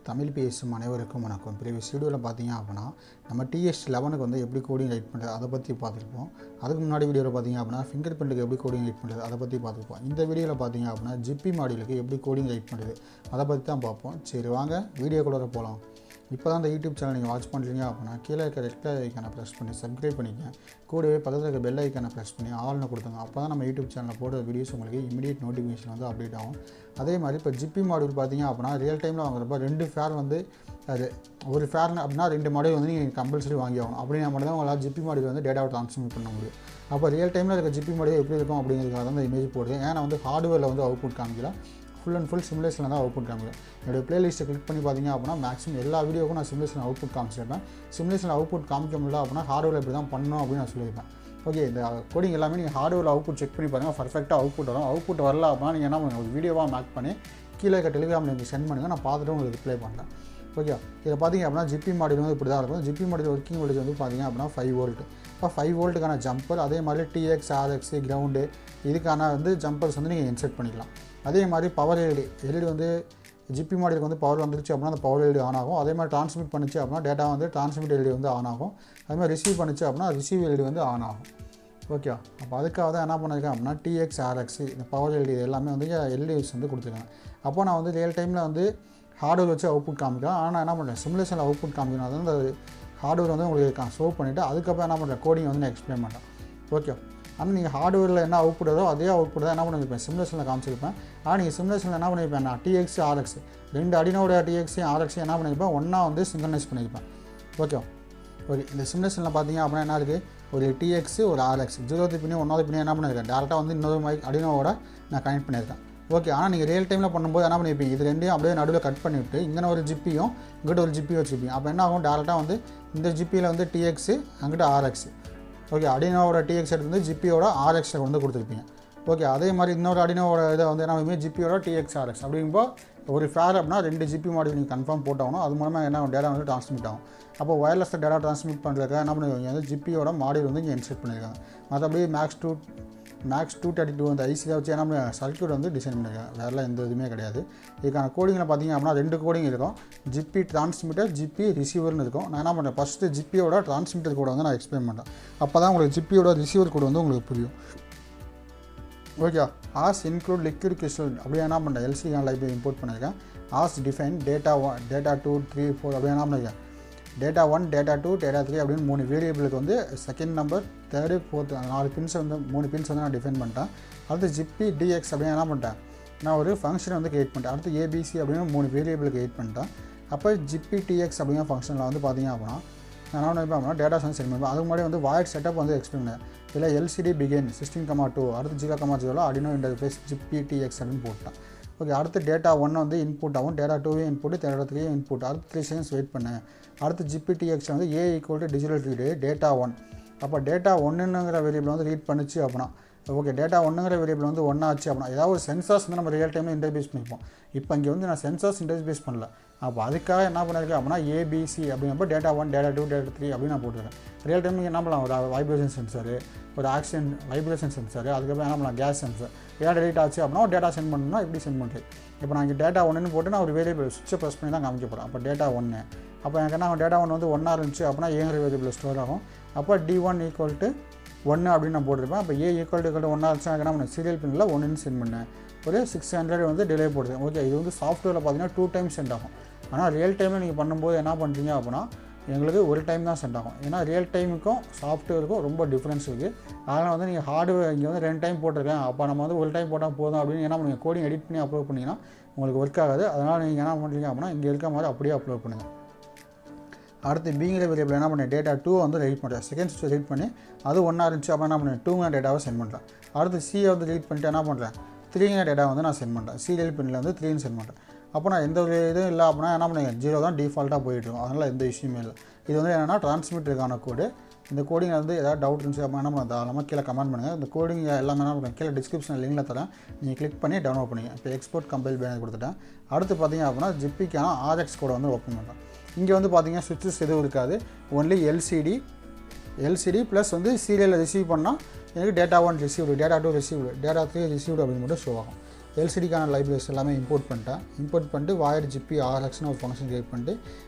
தமிழ் பேசும் அனைவருக்கும் வணக்கம். ப்ரீவியஸ் வீடியோவில் பார்த்தீங்க அப்படின்னா நம்ம TS11க்கு வந்து எப்படி கோடிங் ரைட் பண்ணுறது அதை பற்றி பார்த்துருப்போம். அதுக்கு முன்னாடி வீடியோவில் பார்த்தீங்க அப்படின்னா ஃபிங்கர் பிரிண்ட்டுக்கு எப்படி கோடிங் ரைட் பண்ணுறது அதை பற்றி பார்த்துருப்போம். இந்த வீடியோவில் பார்த்தீங்க அப்படின்னா ஜிப்பி மாடியூலுக்கு எப்படி கோடிங் ரைட் பண்ணுறது அதை பற்றி தான் பார்ப்போம். சரி வாங்க வீடியோக்குள்ளே போகலாம். இப்போ தான் இந்த யூடியூப் சேனல் நீங்கள் வாட்ச் பண்ணுறீங்க அப்படின்னா கீழே இருக்க ரெட் கலர் ஐக்கானை ப்ரெஸ் பண்ணி சப்ஸ்கிரைப் பண்ணிக்கங்க. கூடவே பக்கத்தில் இருக்க பெல் ஐக்கானை ப்ரெஸ் பண்ணி ஆல்னு கொடுத்துங்க. அப்போ தான் நம்ம யூடியூப் சேனலில் போடுற வீடியோஸ் உங்களுக்கு இமீடியட் நோட்டிஃபிகேஷன் வந்து அப்டேட் ஆகும். அதே மாதிரி இப்போ ஜிப்பி மாடியூல் பார்த்தீங்க அப்படின்னா ரியல் டைமில் வாங்குறப்ப 2 ஃபேர் வந்து அது ஒரு ஃபேர்னு அப்படின்னா 2 மாடியூல் வந்து நீங்கள் கம்பல்சரி வாங்கி ஆகணும். அப்படின்னா மட்டும் தான் உங்களால் ஜிப்பி மாடியூல் வந்து டேட்டாவை ட்ரான்ஸ்மிட் பண்ண முடியும். அப்போ ரியல் டைமில் இருக்க ஜிப்பி மாடியூல் எப்படி இருக்கும் அப்படிங்கிறதுக்காக தான் இந்த இமேஜ் போடுது. ஏன்னா வந்து ஹார்ட்வேரில் வந்து அவுட்புட் காமிக்கல, ஃபுல் அண்ட் ஃபுல் சிமுலேஷனில் தான் அவுட்புட் காமிக்கும். என்னுடைய பிளேலிஸ்ட்டை கிளிக் பண்ணி பார்த்தீங்க அப்படின்னா மேக்ஸிமம் எல்லா வீடியோக்கும் நான் சிமுலேஷன் அவுட்புட் காமிச்சிருப்பேன். சிமுலேஷன் அவுட்புட் காமிக்க முடியல அப்படின்னா ஹார்ட்வேரில் இப்படி தான் பண்ணணும் அப்படின்னு நான் சொல்லியிருப்பேன். ஓகே, இந்த கோடிங் எல்லாமே நீங்கள் ஹார்ட்வேரில் அவுட்புட் செக் பண்ணி பாருங்கள், பர்ஃபெக்டாக அவுட்புட் வரும். அவுட்புட் வரல அப்படின்னா நீங்கள் என்ன பண்ணுங்கள், ஒரு வீடியோவாக மேக் பண்ணி கீழே இருக்க டெலிகிராமில் நீங்கள் சென்ட் பண்ணுங்கள், நான் பார்த்துட்டு உங்களுக்கு ரிப்ளை பண்ணுறேன். ஓகே, இதை பார்த்தீங்க அப்படின்னா ஜிப்பி மாடியூல் வந்து இப்படி தான் இருக்கும். ஜிப்பி மாடியூல் ஒர்க்கிங் வோல்டேஜ் வந்து பார்த்தீங்க அப்படின்னா 5 வோல்ட். இப்போ 5 வோல்ட்டுக்கான ஜம்பர், அதே மாதிரி TX, RX, கிரவுண்டு இதுக்கான வந்து ஜம்பர்ஸ் வந்து நீங்கள் இன்செர்ட் பண்ணிக்கலாம். அதே மாதிரி பவர் எல்இடி வந்து ஜிப்பி மாடியூலுக்கு வந்து பவர் வந்துருச்சு அப்படின்னா அந்த பவர் எல்இடி ஆன் ஆகும். அதே மாதிரி ட்ரான்ஸ்மிட் பண்ணிச்சு அப்படின்னா டேட்டா வந்து ட்ரான்ஸ்மிட் எல்இடி வந்து ஆன் ஆகும். அதே மாதிரி ரிசீவ் பண்ணிச்சு அப்படின்னா ரிசீவ் எல்இடி வந்து ஆன் ஆகும். ஓகே, அப்போ அதுக்காக தான் என்ன பண்ணியிருக்கேன் அப்படின்னா TX, RX இந்த பவர் எல்இடி எல்லாமே வந்து எல்இடிஸ் வந்து கொடுத்துருக்காங்க. அப்போ நான் வந்து ரியல் டைமில் வந்து ஹார்ட்வேர் வச்சு அவுட்புட் காமிக்கிறேன். ஆனால் என்ன பண்ணுறேன், சிமுலேஷனில் அவுட்புட் காமிக்கணும். அது வந்து ஹார்ட்வேர் வந்து உங்களுக்கு ஷோ பண்ணிவிட்டு அதுக்கப்புறம் என்ன பண்ணுறேன், கோடிங் வந்து நான் எக்ஸ்பிளைன் பண்ணுறேன். ஓகே, ஆனால் நீங்கள் ஹார்ட்வேரில் என்ன அவுட்புட் வருதோ அதே அவுட்புட் தான் என்ன பண்ணியிருப்பேன், சிமுலேஷனில் காமிச்சிருப்பேன். ஆனால் நீங்கள் சிமுலேஷனில் என்ன பண்ணியிருப்பேன், நான் TX, RX 2 அடினோட TX, RX என்ன பண்ணியிருப்பேன், ஒன்றா வந்து சிங்க்ரனைஸ் பண்ணியிருப்பேன். ஓகே, இந்த சிமுலேஷனில் பார்த்தீங்க அப்படின்னா என்ன இருக்குது, ஒரு TX, ஒரு RX 0வது பின்னே 1வது பின்னே என்ன பண்ணியிருக்கேன், டேரெக்டாக வந்து இன்னொரு அடினோவோட நான் கனெக்ட் பண்ணியிருக்கேன். ஓகே, ஆனால் நீங்கள் ரியல் டைமில் பண்ணும்போது என்ன பண்ணியிருப்பீங்க, இது ரெண்டையும் அப்படியே நடுவில் கட் பண்ணிவிட்டு இங்கே ஒரு ஜிப்பியும் இங்கிட்ட ஒரு ஜிப்பி வச்சுருப்பீங்க. அப்போ என்ன ஆகும், டேரெக்டாக வந்து இந்த ஜிப்பியில் வந்து TX, அங்கிட்ட RX. ஓகே, அடினோவோட TX எடுத்து வந்து ஜிப்பியோட RX வந்து கொடுத்துருப்பீங்க. ஓகே, அதே மாதிரி இன்னொரு அடினோவோட இதை வந்து என்ன ஜிப்பியோட TX, RX அப்படிங்கும்போது ஒரு ஃபேர் அப்படின்னா 2 ஜிபி மாடியூல் நீங்கள் கன்ஃபார்ம் போட்டாகணும். அது மூலமாக என்ன டேட்டா வந்து ட்ரான்ஸ்மிட் ஆகும். அப்போ ஒயர்லெஸில் டேட்டா ட்ரான்ஸ்மிட் பண்ணுறதுக்காக என்ன பண்ணுவீங்க, வந்து ஜிப்பியோட மாடியூல் வந்து இங்கே இன்செர்ட் பண்ணியிருக்காங்க. மற்றபடி மேக்ஸ் 232 அந்த ஐசியில் வச்சு என்ன சர்க்யூட் வந்து டிசைன் பண்ணியிருக்காங்க. வேறெல்லாம் எந்த இதுவுமே கிடையாது. இதுக்கான கோடிங்கில் பார்த்தீங்க அப்படின்னா 2 கோடிங் இருக்கும். ஜிப்பி டிரான்ஸ்மிட்டர், ஜிப்பி ரிசீவர்னு இருக்கும். நான் என்ன பண்ணுறேன், ஃபஸ்ட்டு ஜிப்பியோட டிரான்ஸ்மிட்டர் கோடை வந்து நான் எக்ஸ்பிளைன் பண்ணுறேன். அப்போ தான் உங்களுக்கு ஜிப்பியோட ரிசீவர் கோடு வந்து உங்களுக்கு புரியும். Okay, as include liquid crystal அப்படியே என்ன பண்ணுறேன், எல்சி லைப்ரரி இம்போர்ட் பண்ணியிருக்கேன். ஆஸ் டிஃபைன் டேட்டா 1, டேட்டா 2, 3, 4 அப்படியே என்ன பண்ணியிருக்கேன், டேட்டா 1, டேட்டா 2, டேட்டா 3 அப்படின்னு 3 வேரியபிளுக்கு வந்து second number, third, fourth 4 pins வந்து 3 பின்ஸ் வந்து நான் டிஃபைன் பண்ணிட்டேன். அடுத்து ஜிப்பி DX அப்படின்னு என்ன பண்ணிட்டேன், நான் ஒரு ஃபங்க்ஷனை வந்து கிரியேட் பண்ணிட்டேன். அடுத்து ABC அப்படின்னு 3 வேரியபிள் கிரியேட் பண்ணிட்டேன். அப்போ ஜிப்பி TX அப்படிங்கிற ஃபங்க்ஷனில் வந்து பார்த்தீங்க அப்படின்னா நான் என்ன நினைப்பேன் அப்படின்னா டேட்டா சென்ட் பண்ணுவேன். அதுக்கு முன்னாடி வந்து வாய்ட் செட்டப் வந்து எக்ஸ்பிளைன் பண்ணேன். இதில் LCD பிகின் 16,2 அடுத்து 0,0 அடினோ இன்டர்ஃபேஸ் ஜிப்பி TX அப்படின்னு போட்டேன். ஓகே, அடுத்து டேட்டா 1 வந்து இன்புட் ஆகும், டேட்டா 2 இன்புட், டேட்டா 3 இன்புட். அடுத்து 3 செகண்ட்ஸ் வெயிட் பண்ணேன். அடுத்து ஜிப்பி TX வந்து A = டிஜிட்டல் ரீடு டேட்டா 1. அப்போ டேட்டா 1ங்கிற வேரியபிள் வந்து ரீட் பண்ணிச்சு அப்படின்னா ஓகே, டேட்டா 1ங்கிற வேரியபிள் வந்து 1 ஆச்சு அப்படின்னா ஏதாவது ஒரு சென்சார்ஸ் வந்து நம்ம ரியல் டைமில் இன்டர்ஃபேஸ் பண்ணிப்போம். இப்போ இங்கே வந்து நான் சென்சார்ஸ் இன்டர்ஃபேஸ் பண்ணல. அப்போ அதுக்காக என்ன பண்ணியிருக்கேன் அப்படின்னா ABC அப்படிங்கிறப்போ டேட்டா 1, டேட்டா 2, டேட்டா 3 அப்படின்னு நான் போட்டுருக்கேன். ரியல் டைம் நீங்கள் என்ன பண்ணலாம், ஒரு வைப்ரேஷன் சென்சாரு, ஒரு ஆக்சிஜன் வைப்ரேஷன் சென்சாரு, அதுக்கப்புறம் என்ன பண்ணலாம் கேஸ் சென்சார். ஏதாவது டெலிட் ஆச்சு அப்படின்னா ஒரு டேட்டா சென்ட் பண்ணணும்னா இப்படி சென்ட் பண்ணுறது. இப்போ நான் இங்கே டேட்டா 1ன்னு போட்டு நான் ஒரு வேரியபிள் சுவிட்சை ப்ரெஸ் பண்ணி தான் காமிக்க போகிறேன். அப்போ டேட்டா 1 அப்போ எனக்கு என்ன டேட்டா 1 வந்து 1 இருந்துச்சு அப்படின்னா ஏங்கிற வேரியபிள் ஸ்டோர் ஆகும். அப்போ D1 = 1 அப்படின்னு நான் போட்டிருப்பேன். அப்போ A = 1 இருந்துச்சு எனக்கு என்ன சீரியல் பின்னில் 1ன்னு சென்ட் பண்ணேன். ஒரு 600 வந்து டிலே போடுது. ஓகே, இது வந்து சாஃப்ட்வேரில் பார்த்தீங்கன்னா 2 டைம்ஸ் சென்ட் ஆகும். ஆனால் ரியல் டைமில் நீங்கள் பண்ணும்போது என்ன பண்ணுறீங்க அப்படின்னா எங்களுக்கு ஒரு டைம் தான் சென்ட் ஆகும். ஏன்னா ரியல் டைமுக்கும் சாஃப்ட்வேருக்கும் ரொம்ப டிஃப்ரென்ஸ் இருக்குது. அதனால் வந்து நீங்கள் ஹார்ட்வேர் இங்கே வந்து 2 டைம் போட்டிருக்கேன், அப்போ நம்ம வந்து ஒரு டைம் போட்டால் போதும் அப்படின்னு என்ன பண்ணுங்கள், கோடிங் எடிட் பண்ணி அப்லோட் பண்ணிங்கன்னா உங்களுக்கு ஒர்க் ஆகாது. அதனால் நீங்கள் என்ன பண்ணுறீங்க அப்படின்னா இங்கே இருக்க மாதிரி அப்படியே அப்லோட் பண்ணுங்கள். அடுத்து பிங்கிற வேரியபிள் என்ன பண்ணேன், டேட்டா 2 வந்து ரீட் பண்ணுறேன். செகண்ட் ஸ்விட்ச் ரீட் பண்ணி அது 1 இருந்துச்சு அப்போ என்ன பண்ணேன் 2ங்கிற டேட்டாவை சென்ட் பண்ணுறேன். அடுத்து C வந்து ரீட் பண்ணிட்டு என்ன பண்ணுறேன் 3ங்கிற டேட்டா வந்து நான் சென்ட் பண்ணுறேன். சீரியல் பின்னில் வந்து 3ன்னு சென்ட் பண்ணுறேன். அப்போ நான் எந்த ஒரு இதுவும் இல்லை அப்படின்னா என்ன பண்ணுங்க 0 தான் டிஃபால்ட்டாக போயிட்டுருக்கும். அதனால் எந்த இஷ்யூமே இல்லை. இது வந்து என்னென்னா ட்ரான்ஸ்மிட்டருக்கான கோடு. இந்த கோடிங் வந்து ஏதாவது டவுட் இருந்துச்சு அப்படின்னா நம்ம தாராளமாக கீழே கமெண்ட் பண்ணுங்கள். இந்த கோடிங் எல்லாமே என்ன பண்ணுறேன் கீழே டிஸ்கிரிப்ஷனில் லிங்கில் தரேன், நீங்கள் கிளிக் பண்ணி டவுன்லோட் பண்ணிங்க. இப்போ எக்ஸ்போர்ட் கம்பைல் பேனர் கொடுத்துட்டேன். அடுத்து பார்த்தீங்க அப்படின்னா ஜிப்பிக்கான RX கோடை வந்து ஓப்பன் பண்ணுறேன். இங்கே வந்து பார்த்தீங்கன்னா சுவிட்சஸ் எதுவும் இருக்காது, ஒன்லி LCD ப்ளஸ் வந்து சீரியலில் ரிசீவ் பண்ணால் எனக்கு data 1 received, data 2 received, data 3 received அப்படின்னு மட்டும் ஷோ ஆகும். எல்சிடிக்கான லைப்ரரிஸ் எல்லாமே இம்போர்ட் பண்ணிட்டேன். இம்போர்ட் பண்ணிட்டு void zigbee rxன்னு ஒரு ஃபங்க்ஷன் கிரியேட் பண்ணிட்டு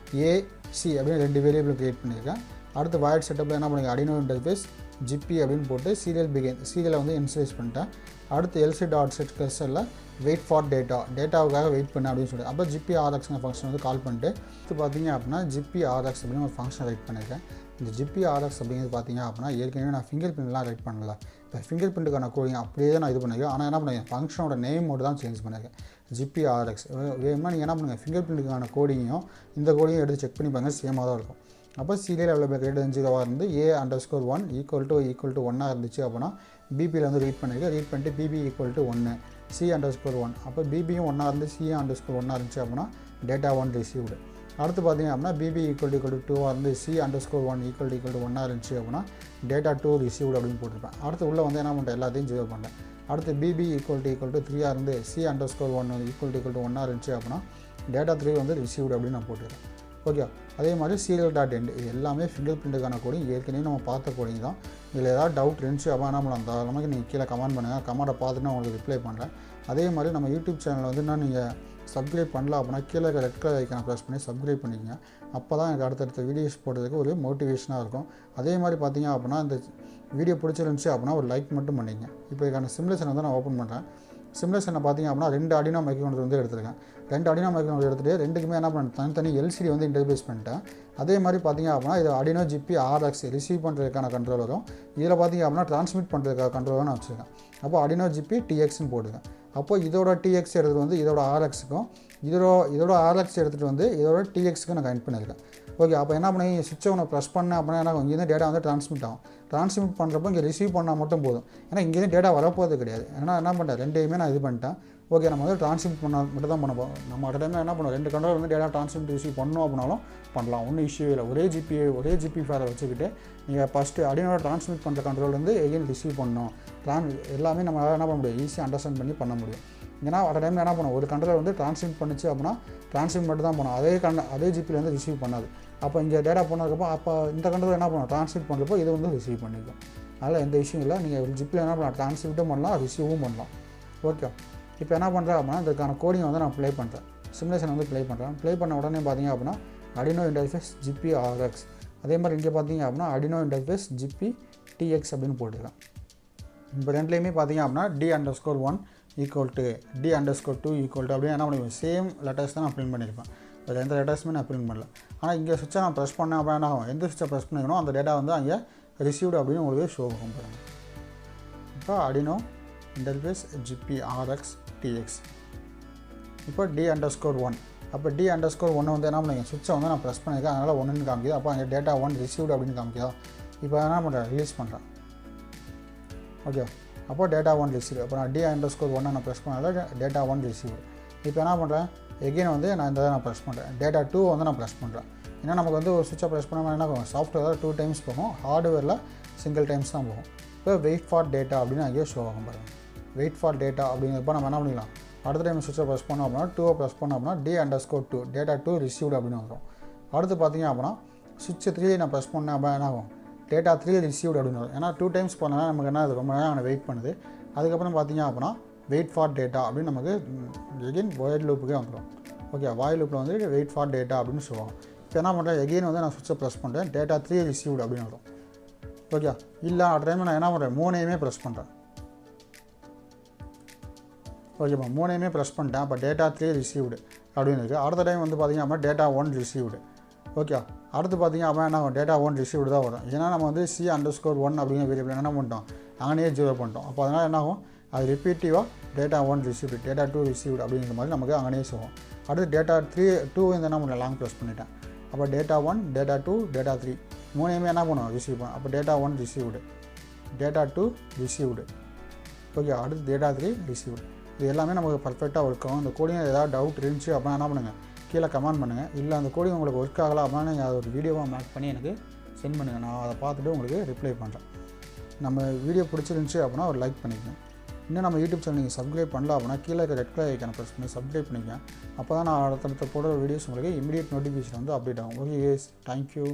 ac அப்படின்னு 2 வேரியபிள் கிரியேட் பண்ணியிருக்கேன். அடுத்து void செட்டப்பில் என்ன பண்ணுங்க, Arduino interface zigbee அப்படின்னு போட்டு சீரியலை வந்து இன்ஸ்டலைஸ் பண்ணிட்டேன். அடுத்து lc.set cursor வெயிட் ஃபார் டேட்டாவுக்காக வெயிட் பண்ண அப்படின்னு சொல்லிட்டு அப்போ zigbee rxங்கிற ஃபங்க்ஷன் வந்து கால் பண்ணிட்டு இது பார்த்தீங்க அப்படின்னா zigbee rx அப்படின்னு ஒரு ஃபங்க்ஷன் ரைட் பண்ணியிருக்கேன். இந்த zigbee rx அப்படிங்கிறது பார்த்தீங்க அப்படின்னா ஏற்கனவே நான் ஃபிங்கர் பிரிண்ட்லாம் ரைட் பண்ணல. இப்போ ஃபிங்கர் பிரிண்ட்டுக்கான கோடிங் அப்படியே தான் நான் இது பண்ணியிருக்கேன். ஆனால் என்ன பண்ணுங்க, ஃபங்க்ஷனோட நேம் மட்டும் தான் சேஞ்ச் பண்ணியிருக்கேன், zigbee rx. வேணும்னா நீங்கள் என்ன பண்ணுங்கள், ஃபிங்கர் பிரிண்ட்டுக்கான கோடிங்கையும் இந்த கோடிங்கும் எடுத்து செக் பண்ணி பாருங்கள், சேமாக தான் இருக்கும். அப்போ சீரியல் அவைலபிள் கிரேட்டர் தென் 0 இருந்து a_1 ஈக்குவல் டு 1 இருந்துச்சு அப்படின்னா பிபியில் வந்து ரீட் பண்ணியிருக்கேன். ரீட் பண்ணிட்டு bb ஈக்குவல் டு 1 c_1. அப்போ பிபியும் 1 இருந்து c_1 இருந்துச்சு அப்படின்னா டேட்டா 1 ரிசீவ்டு. அடுத்து பார்த்தீங்க அப்படின்னா bb ஈக்குவல் டு 2 இருந்து c_1 ஈக்குவல் டு 1 இருந்துச்சு அப்படின்னா டேட்டா 2 ரிசீவ்டு அப்படின்னு போட்டிருப்பேன். அடுத்து உள்ளே வந்து என்ன பண்ணுறேன், எல்லாத்தையும் 0 பண்ணுறேன். அடுத்து bb ஈக்குவல் டு 3 இருந்து c_1 ஈக்குவல் டு 1 இருந்துச்சு அப்படின்னா டேட்டா 3 வந்து ரிசீவ்டு அப்படின்னு நான் போட்டிருக்கேன். ஓகே, அதே மாதிரி serial.end இது எல்லாமே ஃபிங்கர் பிரிண்ட்டுக்கான கோடிங், ஏற்கனவே நம்ம பார்த்த கோடிங் தான். இதில் ஏதாவது டவுட் இருந்துச்சு அப்படின்னா என்ன பண்ணலாம், தாராளமாக நீங்கள் கீழே கமெண்ட் பண்ணுங்கள், கமெண்ட்டை பார்த்துட்டு நான் உங்களுக்கு ரிப்ளை பண்ணுறேன். அதே மாதிரி நம்ம யூடியூப் சேனலில் வந்து நான் நீங்கள் சப்ஸ்கிரைப் பண்ணல அப்படின்னா கீழே ரெட் கலர் ஐக்கானை ப்ரெஸ் பண்ணி சப்ஸ்கிரைப் பண்ணிக்கங்க. அப்போ தான் எனக்கு அடுத்தடுத்த வீடியோஸ் போடுறதுக்கு ஒரு மோட்டிவேஷனாக இருக்கும். அதே மாதிரி பார்த்தீங்க அப்படின்னா இந்த வீடியோ பிடிச்சிருந்துச்சி அப்படின்னா ஒரு லைக் மட்டும் பண்ணிக்கங்க. இப்போ இதுக்கான சிமுலேஷனை வந்து நான் ஓப்பன் பண்ணுறேன். சிமுலேஷனை பார்த்தீங்க அப்படின்னா 2 Arduino மைக்ரோகண்ட்ரோலர் வந்து எடுத்துருக்கேன். 2 Arduino மைக்ரோகண்ட்ரோலர் எடுத்துகிட்டு ரெண்டுக்குமே என்ன பண்ணேன், தனித்தனி எல்சிடி வந்து இன்டர்ஃபேஸ் பண்ணிட்டேன். அதே மாதிரி பார்த்தீங்க அப்படின்னா இது Arduino zigbee rx ரிசீவ் பண்ணுறதுக்கான கண்ட்ரோலரும், இதில் பார்த்தீங்க அப்படின்னா ட்ரான்ஸ்மிட் பண்ணுறதுக்கான கண்ட்ரோலரும் நான் வச்சுருக்கேன். அப்போ Arduino zigbee txன்னு போடுவேன். அப்போ இதோட tx எடுத்துகிட்டு வந்து இதோட rxக்கும் இதோட rx எடுத்துகிட்டு வந்து இதோட txக்கும் நான் கனெக்ட் பண்ணியிருக்கேன். ஓகே, அப்போ என்ன பண்ணி சுவிட்சை ஒன்று ப்ரெஸ் பண்ணேன் அப்படின்னா என்ன இங்கேருந்து டேட்டா வந்து ட்ரான்ஸ்மிட் ஆகும். ட்ரான்ஸ்மிட் பண்ணுறப்போ இங்கே ரிசீவ் பண்ணால் மட்டும் போதும், ஏன்னா இங்கேருந்து டேட்டா வரப்போகிறது கிடையாது. ஏன்னா என்ன பண்ணிட்டேன், ரெண்டையுமே நான் இது பண்ணிட்டேன். ஓகே, நம்ம வந்து ட்ரான்ஸ்மிட் பண்ணால் மட்டும் தான் பண்ண போகிறோம். நம்ம அடுத்த டைம் என்ன பண்ணுவோம், 2 கண்ட்ரோலர் வந்து டேட்டா ட்ரான்ஸ்மிட் ரிசீவ் பண்ணணும் அப்படின்னாலும் பண்ணலாம், ஒன்றும் இஷ்யூ இல்லை. ஒரே ஜிபி ஃபேரை வச்சுக்கிட்டு நீங்கள் ஃபஸ்ட்டு Arduino ட்ரான்ஸ்மிட் பண்ணுற கண்ட்ரோல் வந்து எகைன் ரிசீவ் பண்ணணும், எல்லாமே நம்மளால் என்ன பண்ண முடியும், ஈஸியாக அண்டர்ஸ்டாண்ட் பண்ணி பண்ண முடியும். ஏன்னா அடுத்த டைமில் என்ன பண்ணுவோம், ஒரு கண்ட்ரோலர் வந்து ட்ரான்ஸ்மிட் பண்ணிச்சு அப்படின்னா ட்ரான்ஸ்மிட் மட்டும் தான் பண்ணும், அதே ஜிபியில் வந்து ரிசீவ் பண்ணாது. அப்போ இங்கே டேட்டா போனதுக்கப்புறம் அப்போ இந்த கண்ட்ரோலர் என்ன பண்ணுவோம், ட்ரான்ஸ்மிட் பண்ணுறப்போ இது வந்து ரிசீவ் பண்ணிக்கும். அதனால் எந்த விஷயம் இல்லை, நீங்கள் ஜிப்பில் என்ன பண்ணலாம், ட்ரான்ஸ்மிட்டும் பண்ணலாம், ரிசீவும் பண்ணலாம். ஓகே, இப்போ என்ன பண்ணுறேன் அப்படின்னா இதுக்கான கோடிங் வந்து நான் ப்ளே பண்ணுறேன், சிமுலேஷன் வந்து ப்ளே பண்ணுறேன். ப்ளே பண்ண உடனே பார்த்தீங்க அப்படின்னா Arduino interface zigbee rx, அதே மாதிரி இங்கே பார்த்தீங்க அப்படின்னா Arduino interface zigbee tx அப்படின்னு போட்டுருக்கேன். இப்போ ரெண்டுலேயுமே பார்த்தீங்க அப்படின்னா d_1 equal to d_2 equal to அப்படியே என்ன பண்ணுவேன், சேம் லெட்டர்ஸ் தான் நான் பிரிண்ட் பண்ணியிருப்பேன். வேறு எந்த லெட்டர்ஸுமே நான் பிரிண்ட் பண்ணல. ஆனால் இங்கே சுவிட்சை நான் ப்ரெஸ் பண்ணேன் அப்படின்னா எந்த சுவிட்சை ப்ரெஸ் பண்ணிக்கணும் அந்த டேட்டா வந்து அங்கே ரிசீவ்டு அப்படின்னு உங்களுக்கு ஷோ ஆகும் பாருங்க. இப்போ Arduino interface zigbee rx tx இப்போ d_1. அப்போ d_1 வந்து என்ன பண்ணுங்க, சுவிட்சை வந்து நான் ப்ரெஸ் பண்ணியிருக்கேன், அதனால் 1ன்னு காமிக்குது. அப்போ அங்கே டேட்டா 1 ரிசீவ்டு அப்படின்னு காமிக்குதா. இப்போ என்ன பண்ணுறேன், ரிலீஸ் பண்ணுறேன். ஓகே, அப்போ டேட்டா 1 ரிசீவ். அப்போ நான் d_1 நான் ப்ரெஸ் பண்ணால டேட்டா 1 ரிசீவ். இப்போ என்ன பண்ணுறேன், எகெயின் வந்து நான் இந்த நான் ப்ரெஸ் பண்ணுறேன், டேட்டா 2 வந்து நான் ப்ரெஸ் பண்ணுறேன். ஏன்னா நமக்கு வந்து ஒரு சுவிட்சை ப்ரெஸ் பண்ணாமல் என்ன ஆகும், சாஃப்ட்வேரில் 2 டைம்ஸ் போகும், ஹார்ட்வேரில் சிங்கிள் டைம்ஸ் தான் போகும். இப்போ வெயிட் ஃபார் டேட்டா அப்படின்னு அங்கேயே ஷோ ஆகும் பாருங்கள். வெயிட் ஃபார் டேட்டா அப்படிங்கிறப்ப நம்ம என்ன பண்ணிக்கலாம், அடுத்த டைம் சுவிட்சை ப்ரெஸ் பண்ணோம் அப்படின்னா 2 ப்ரெஸ் பண்ணோம் அப்படின்னா d_2 டேட்டா 2 ரிசீவ்டு அப்படின்னு வந்துடும். அடுத்து பார்த்தீங்க அப்படின்னா சுவிட்ச் 3 நான் ப்ரெஸ் பண்ணேன் அப்படின்னா என்ன ஆகும், டேட்டா 3 ரிசீவ்டு அப்படின்னு வரும். ஏன்னா 2 டைம்ஸ் பண்ணால் நமக்கு என்ன, அது ரொம்ப நேரம் வெயிட் பண்ணுது. அதுக்கப்புறம் பார்த்தீங்க அப்படின்னா வெயிட் ஃபார் டேட்டா அப்படின்னு நமக்கு எகெயின் வாய்ட் லூப்புக்கே வந்துடும். ஓகே, வாய்ட் லூப்பில் வந்து வெயிட் ஃபார் டேட்டா அப்படின்னு சொல்லுவாங்க. இப்போ என்ன பண்ணுறேன், எகெயின் வந்து நான் சுவிட்சை ப்ரெஸ் பண்ணுறேன், டேட்டா 3 ரிசீவ்டு அப்படின்னு வரும். ஓகே, இல்லை அடுத்த டைம் நான் என்ன பண்ணுறேன், 3ஐயுமே ப்ரெஸ் பண்ணுறேன். ஓகேப்பா, 3ஐயுமே ப்ரெஸ் பண்ணிட்டேன். அப்போ டேட்டா 3 ரிசீவ்டு அப்படின்னு இருக்குது. அடுத்த டைம் வந்து பார்த்திங்க அப்படின்னா டேட்டா 1 ரிசீவ்டு. ஓகே, அடுத்து பார்த்திங்க அப்படின்னா என்ன டேட்டா 1 ரிசீவ்டு தான் வரும். ஏன்னா நம்ம வந்து c_1 அப்படிங்கிற வேரியபிள் என்ன பண்ணிட்டோம், அங்கேயே 0 பண்ணிட்டோம். அப்போ அதனால் என்ன ஆகும், அது ரிப்பீட்டிவாக டேட்டா 1 ரிசீவ்டு டேட்டா 2 ரிசீவ்டு அப்படிங்கிற மாதிரி நமக்கு அங்கேயே சொல்லுவோம். அடுத்து டேட்டா 2 இந்த என்ன பண்ணல லாங் ப்ரெஸ் பண்ணிட்டேன். அப்போ டேட்டா 1 டேட்டா 2 டேட்டா 3 3ஐயுமே என்ன பண்ணுவோம், ரிசீவ் பண்ணும். அப்போ data 1 received data 2 received. Okay, அடுத்து டேட்டா 3 ரிசீவ்டு. இது எல்லாமே நமக்கு பர்ஃபெக்டாக இருக்கும். இந்த கோடிங் ஏதாவது டவுட் இருந்துச்சு அப்படின்னா என்ன பண்ணுங்கள், கீழே கமெண்ட் பண்ணுங்கள். இல்லை அந்த கோடிங் உங்களுக்கு ஒர்க் ஆகலாம் அப்படின்னா நீங்கள் அதை ஒரு வீடியோவாக மேக் பண்ணி எனக்கு சென்ட் பண்ணுங்கள், நான் அதை பார்த்துட்டு உங்களுக்கு ரிப்ளை பண்ணுறேன். நம்ம வீடியோ பிடிச்சிருந்துச்சி அப்படின்னா ஒரு லைக் பண்ணிக்கங்க. இன்னும் நம்ம யூடியூப் சேனல் நீங்கள் சப்ஸ்கிரைப் பண்ணலாம் அப்படின்னா கீழே ரெட் கலர் ஐக்கானை ப்ரெஸ் பண்ணி சப்ஸ்கிரைப் பண்ணிக்கங்க. அப்போ தான் நான் அடுத்தடுத்த போடுற வீடியோஸ் உங்களுக்கு இமீடியட் நோட்டிஃபிகேஷன் வந்து அப்டேட் ஆகும். Okay, thank you.